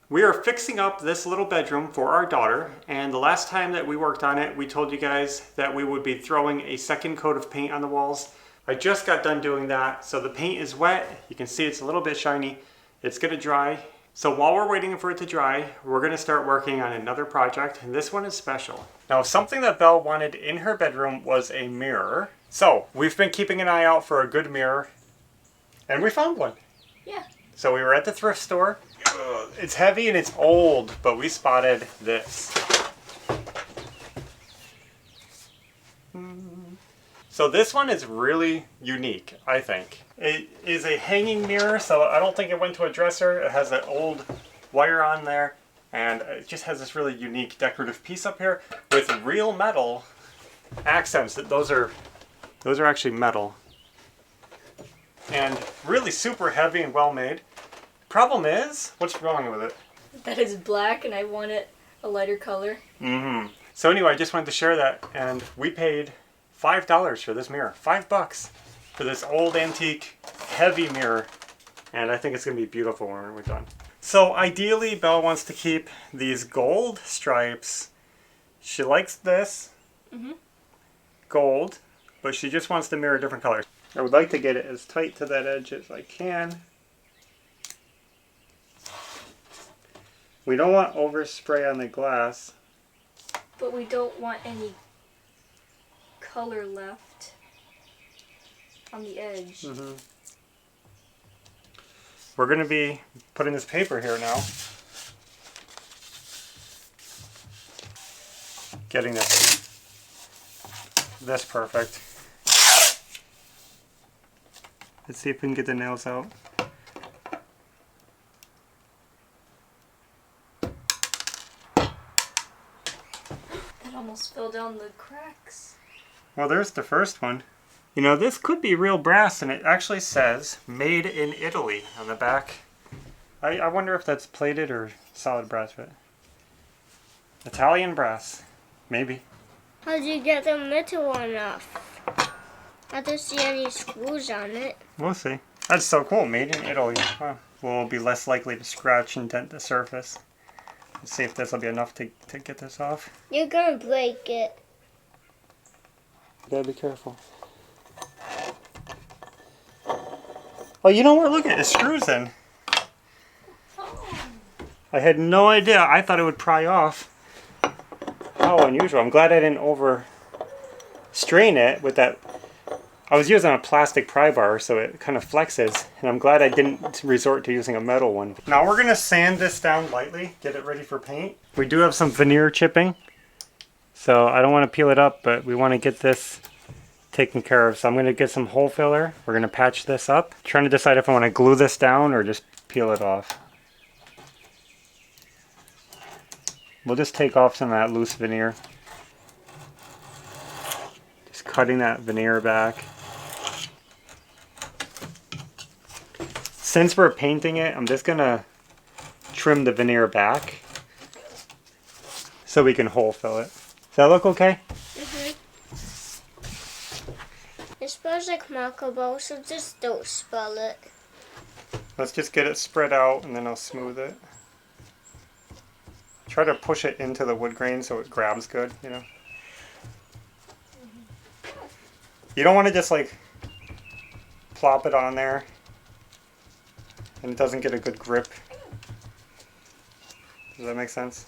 We are fixing up this little bedroom for our daughter, and the last time that we worked on it, we told you guys that we would be throwing a second coat of paint on the walls. I just got done doing that, so the paint is wet. You can see it's a little bit shiny. It's gonna dry. So while we're waiting for it to dry, we're gonna start working on another project, and this one is special. Now, something that Belle wanted in her bedroom was a mirror. So we've been keeping an eye out for a good mirror, and we found one. Yeah. So we were at the thrift store. It's heavy and it's old, but we spotted this. So this one is really unique, I think. It is a hanging mirror, so I don't think it went to a dresser. It has an old wire on there, and it just has this really unique decorative piece up here with real metal accents. Those are actually metal. And really super heavy and well made. Problem is, what's wrong with it? That is black and I want it a lighter color. So anyway, I just wanted to share that, and we paid $5 for this mirror. $5 for this old antique heavy mirror, and I think it's gonna be beautiful when we're done. So ideally, Belle wants to keep these gold stripes. She likes this gold, but she just wants the mirror different colors. I would like to get it as tight to that edge as I can. We don't want overspray on the glass. But we don't want any color left on the edge. We're going to be putting this paper here now. Getting this perfect. Let's see if we can get the nails out. Almost fell down the cracks. Well, there's the first one. You know, this could be real brass, and it actually says made in Italy on the back. I wonder if that's plated or solid brass, but Italian brass, maybe. How did you get the metal one off? I don't see any screws on it. We'll see. That's so cool, made in Italy. Well, we'll be less likely to scratch and dent the surface. Let's see if this will be enough to get this off. You're gonna break it. You gotta be careful. Oh, you know what? Look at it. It screws in. I had no idea. I thought it would pry off. How unusual. I'm glad I didn't over strain it with that. I was using a plastic pry bar, so it kind of flexes, and I'm glad I didn't resort to using a metal one. Now we're going to sand this down lightly, get it ready for paint. We do have some veneer chipping, so I don't want to peel it up, but we want to get this taken care of. So I'm going to get some hole filler. We're going to patch this up. Trying to decide if I want to glue this down or just peel it off. We'll just take off some of that loose veneer. Just cutting that veneer back. Since we're painting it, I'm just gonna trim the veneer back so we can hole fill it. Does that look okay? It smells like markable, so just don't spill it. Let's just get it spread out and then I'll smooth it. Try to push it into the wood grain so it grabs good, you know. You don't want to just like plop it on there and it doesn't get a good grip. Does that make sense?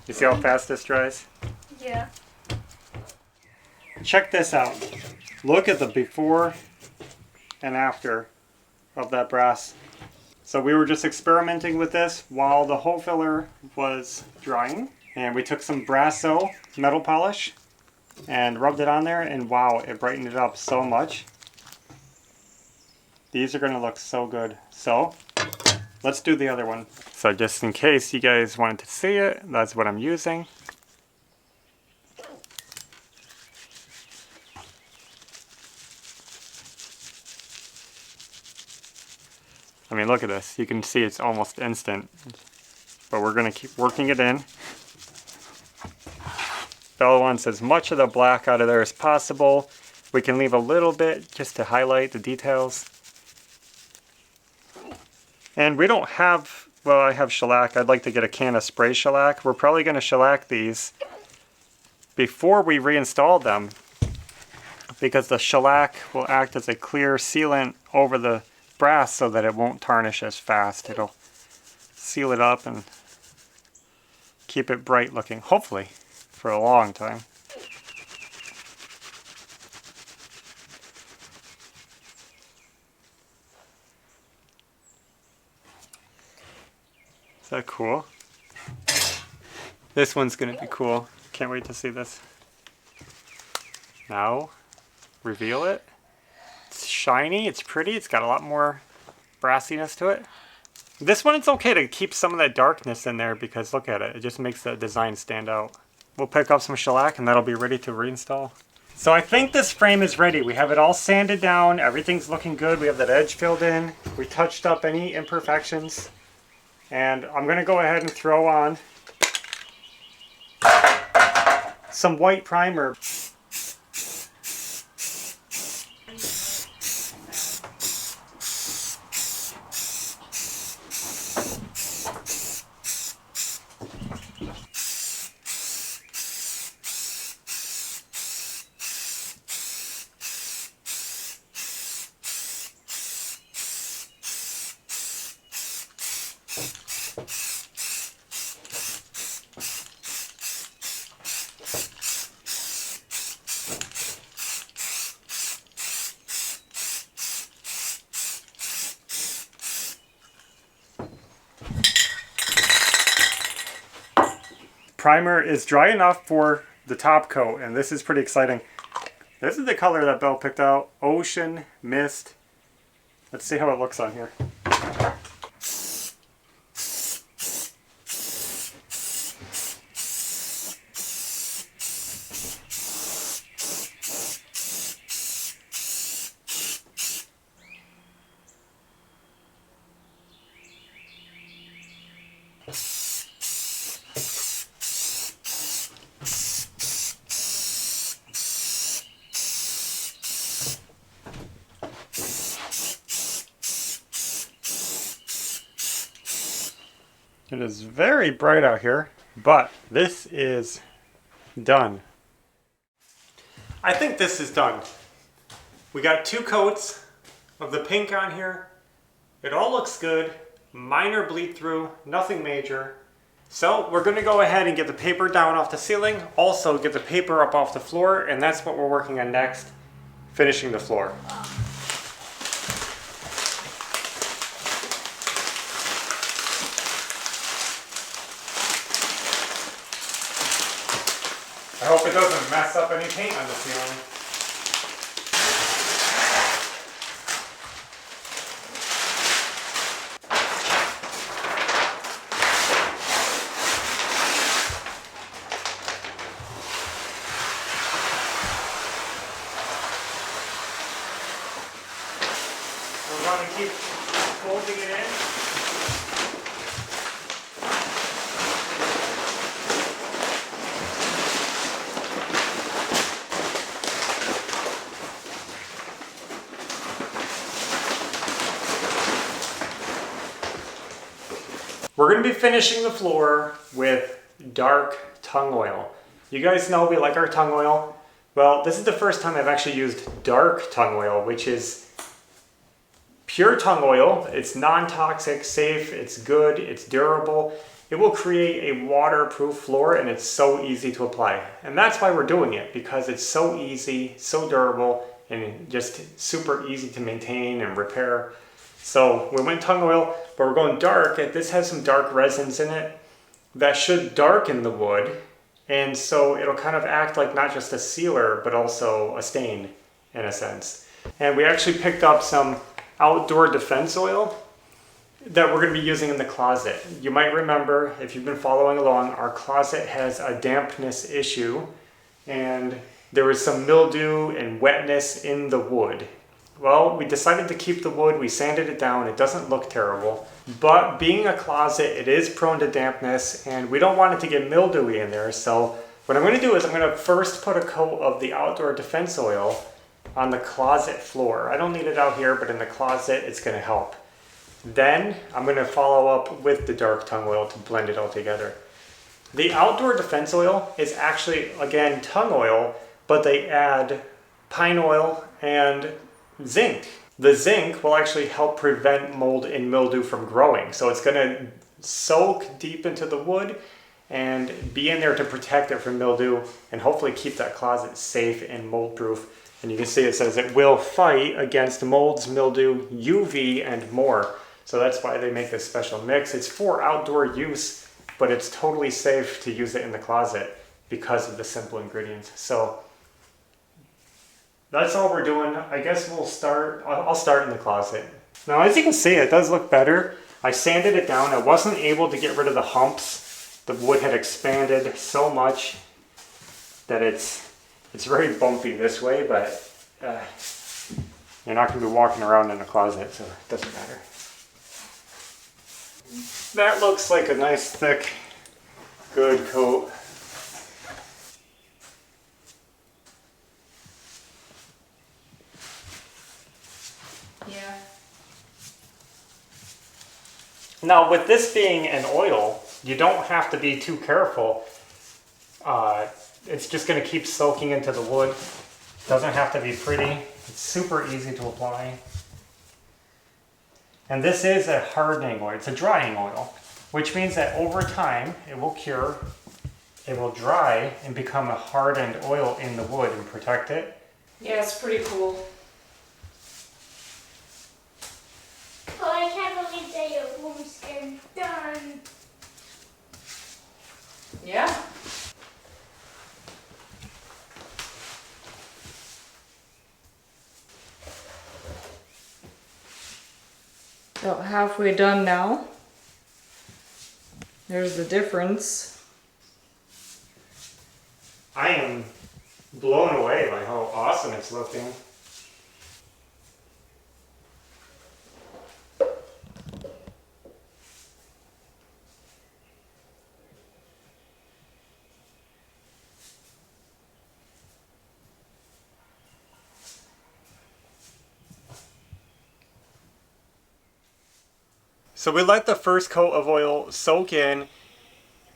You see how fast this dries? Yeah. Check this out. Look at the before and after of that brass. So we were just experimenting with this while the hole filler was drying, and we took some Brasso metal polish and rubbed it on there, and wow, it brightened it up so much. These are going to look so good. So let's do the other one. So just in case you guys wanted to see it, that's what I'm using. I mean, look at this. You can see it's almost instant. But we're going to keep working it in. Bella wants as much of the black out of there as possible. We can leave a little bit just to highlight the details. And we don't have, well, I have shellac. I'd like to get a can of spray shellac. We're probably going to shellac these before we reinstall them, because the shellac will act as a clear sealant over the brass so that it won't tarnish as fast. It'll seal it up and keep it bright looking, hopefully, for a long time. Is that cool? This one's gonna be cool. Can't wait to see this. Now, reveal it. It's shiny, it's pretty, it's got a lot more brassiness to it. This one, it's okay to keep some of that darkness in there because look at it, it just makes the design stand out. We'll pick up some shellac and that'll be ready to reinstall. So I think this frame is ready. We have it all sanded down, everything's looking good, we have that edge filled in, we touched up any imperfections. And I'm going to go ahead and throw on some white primer. Primer is dry enough for the top coat, and this is pretty exciting. This is the color that Belle picked out, Ocean Mist. Let's see how it looks on here. It is very bright out here, but this is done. I think this is done. We got 2 coats of the pink on here. It all looks good. Minor bleed through, nothing major. So we're going to go ahead and get the paper down off the ceiling, also get the paper up off the floor, and that's what we're working on next, finishing the floor. I hope it doesn't mess up any paint on the ceiling. We're going to keep folding it in. We're going to be finishing the floor with dark tung oil. You guys know we like our tung oil. Well, this is the first time I've actually used dark tung oil, which is pure tung oil. It's non-toxic, safe, it's good, it's durable. It will create a waterproof floor and it's so easy to apply. And that's why we're doing it, because it's so easy, so durable, and just super easy to maintain and repair. So we went tung oil, but we're going dark. This has some dark resins in it that should darken the wood. And so it'll kind of act like not just a sealer, but also a stain in a sense. And we actually picked up some outdoor defense oil that we're going to be using in the closet. You might remember, if you've been following along, our closet has a dampness issue and there was some mildew and wetness in the wood. Well, we decided to keep the wood, we sanded it down, it doesn't look terrible. But being a closet, it is prone to dampness and we don't want it to get mildewy in there. So what I'm going to do is I'm going to first put a coat of the outdoor defense oil on the closet floor. I don't need it out here, but in the closet it's going to help. Then I'm going to follow up with the dark tung oil to blend it all together. The outdoor defense oil is actually, again, tung oil, but they add pine oil and zinc. The zinc will actually help prevent mold and mildew from growing. So it's going to soak deep into the wood and be in there to protect it from mildew and hopefully keep that closet safe and mold proof. And you can see it says it will fight against molds, mildew, UV, and more. So that's why they make this special mix. It's for outdoor use, but it's totally safe to use it in the closet because of the simple ingredients. So that's all we're doing. I guess we'll start, I'll start in the closet. Now, as you can see, it does look better. I sanded it down. I wasn't able to get rid of the humps. The wood had expanded so much that it's very bumpy this way, but you're not going to be walking around in a closet, so it doesn't matter. That looks like a nice, thick, good coat. Yeah. Now, with this being an oil, you don't have to be too careful. It's just going to keep soaking into the wood. Doesn't have to be pretty. It's super easy to apply. And this is a hardening oil. It's a drying oil, which means that over time it will cure, it will dry and become a hardened oil in the wood and protect it. Yeah, it's pretty cool. Oh, I can't believe that your room's done. Yeah. About halfway done now. There's the difference. I am blown away by how awesome it's looking. So we let the first coat of oil soak in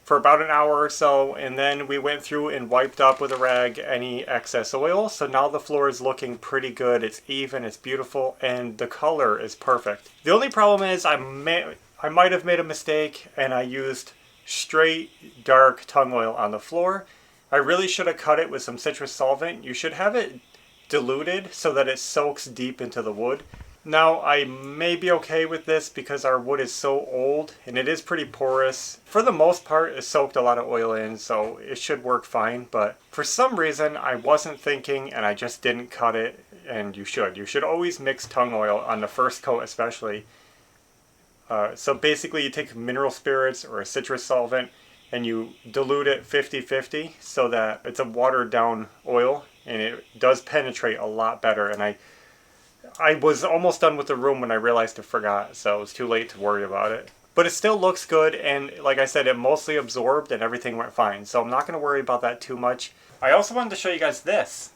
for about an hour or so, and then we went through and wiped up with a rag any excess oil. So now the floor is looking pretty good. It's even, it's beautiful, and the color is perfect. The only problem is I might have made a mistake and I used straight dark tung oil on the floor. I really should have cut it with some citrus solvent. You should have it diluted so that it soaks deep into the wood. Now, I may be okay with this because our wood is so old and it is pretty porous. For the most part, it soaked a lot of oil in, so it should work fine. But for some reason, I wasn't thinking and I just didn't cut it, and you should. You should always mix tung oil on the first coat especially. So basically, you take mineral spirits or a citrus solvent and you dilute it 50-50 so that it's a watered down oil and it does penetrate a lot better. And I was almost done with the room when I realized I forgot, so it was too late to worry about it. But it still looks good, and like I said, it mostly absorbed and everything went fine, so I'm not going to worry about that too much. I also wanted to show you guys this.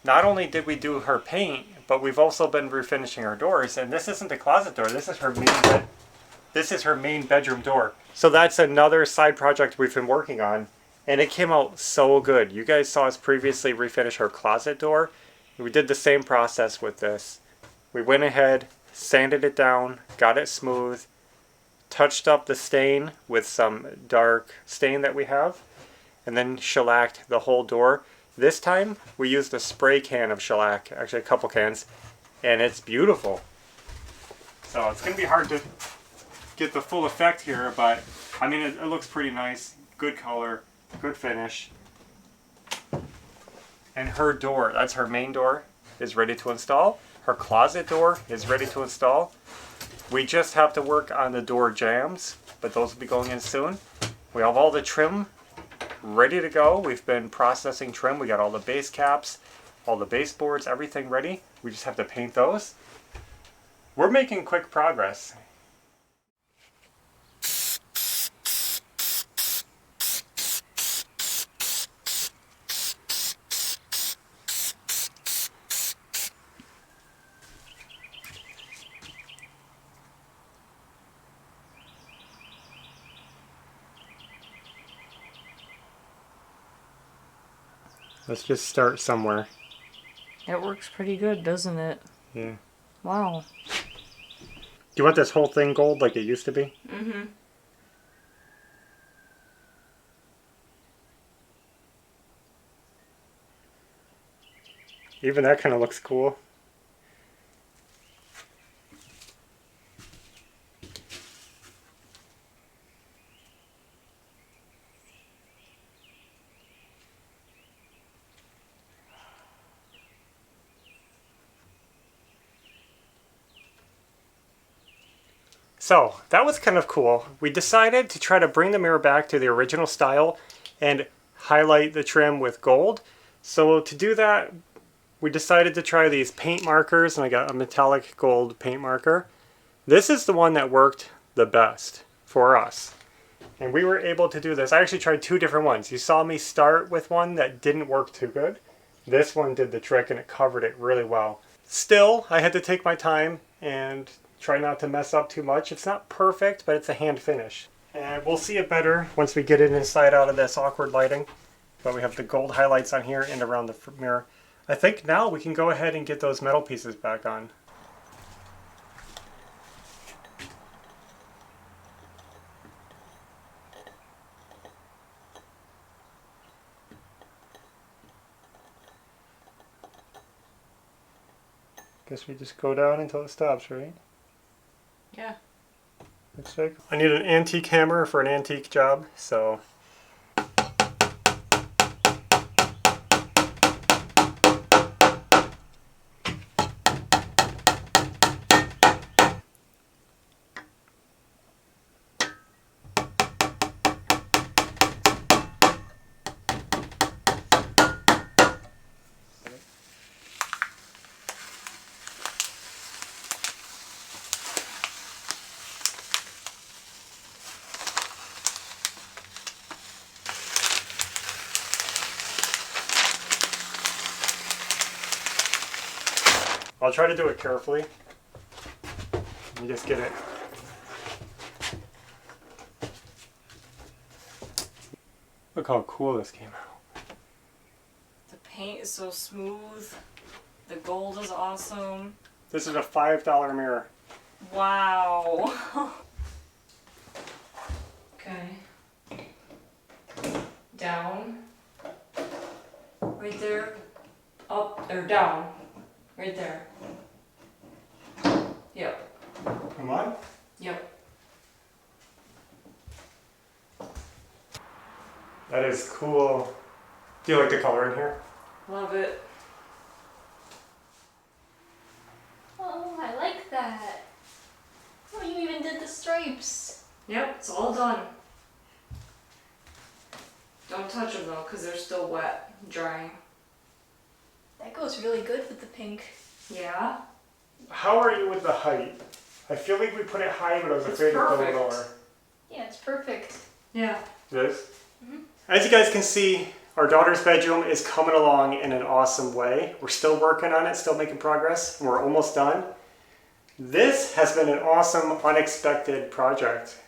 Not only did we do her paint, but we've also been refinishing her doors, and this isn't the closet door, this is her main bedroom door. So that's another side project we've been working on, and it came out so good. You guys saw us previously refinish her closet door. We did the same process with this. We went ahead, sanded it down, got it smooth, touched up the stain with some dark stain that we have, and then shellacked the whole door. This time, we used a spray can of shellac, actually a couple cans, and it's beautiful. So it's going to be hard to get the full effect here, but I mean, it looks pretty nice. Good color, good finish. And her door, that's her main door, is ready to install. Her closet door is ready to install. We just have to work on the door jambs, but those will be going in soon. We have all the trim ready to go. We've been processing trim. We got all the base caps, all the baseboards, everything ready. We just have to paint those. We're making quick progress. Let's just start somewhere. It works pretty good, doesn't it? Yeah. Wow. Do you want this whole thing gold like it used to be? Mm-hmm. Even that kind of looks cool. So that was kind of cool. We decided to try to bring the mirror back to the original style and highlight the trim with gold. So to do that, we decided to try these paint markers, and I got a metallic gold paint marker. This is the one that worked the best for us. And we were able to do this. I actually tried two different ones. You saw me start with one that didn't work too good. This one did the trick and it covered it really well. Still, I had to take my time and try not to mess up too much. It's not perfect, but it's a hand finish. And we'll see it better once we get it inside out of this awkward lighting. But we have the gold highlights on here and around the mirror. I think now we can go ahead and get those metal pieces back on. Guess we just go down until it stops, right? Yeah. Looks like. I need an antique hammer for an antique job, so. I'll try to do it carefully. You just get it. Look how cool this came out. The paint is so smooth. The gold is awesome. This is a $5 mirror. Wow. Okay. Down. Right there. Up or down. Right there. Yep. Come on. Yep. That is cool. Do you like the color in here? Love it. Oh, I like that. Oh, you even did the stripes. Yep, it's all done. Don't touch them though, because they're still wet, drying. That goes really good with the pink. Yeah? How are you with the height? I feel like we put it high, but I was It's afraid to go perfect. lower. Yeah, it's perfect. Yeah. This? As you guys can see, our daughter's bedroom is coming along in an awesome way. We're still working on it, still making progress, and we're almost done. This has been an awesome, unexpected project.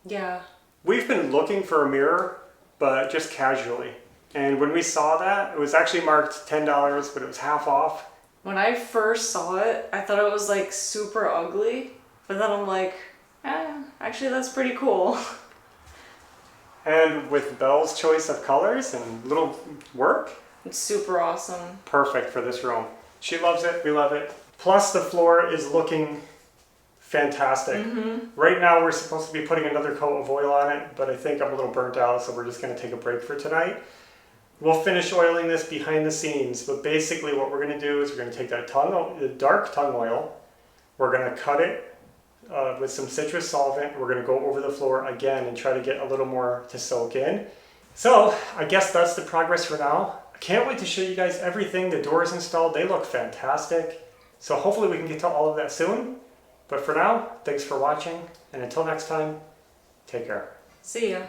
Yeah. We've been looking for a mirror, but just casually. And when we saw that, it was actually marked $10, but it was half off. When I first saw it, I thought it was like super ugly, but then I'm like, actually that's pretty cool. And with Belle's choice of colors and little work, It's super awesome. perfect for this room. She loves it, we love it. Plus the floor is looking fantastic. Right now we're supposed to be putting another coat of oil on it, but I think I'm a little burnt out, so we're just gonna take a break for tonight. We'll finish oiling this behind the scenes, but basically what we're gonna do is we're gonna take that the dark tung oil, we're gonna cut it with some citrus solvent, we're gonna go over the floor again and try to get a little more to soak in. So I guess that's the progress for now. I can't wait to show you guys everything. The doors installed, they look fantastic. So hopefully we can get to all of that soon. But for now, thanks for watching, and until next time, take care. See ya.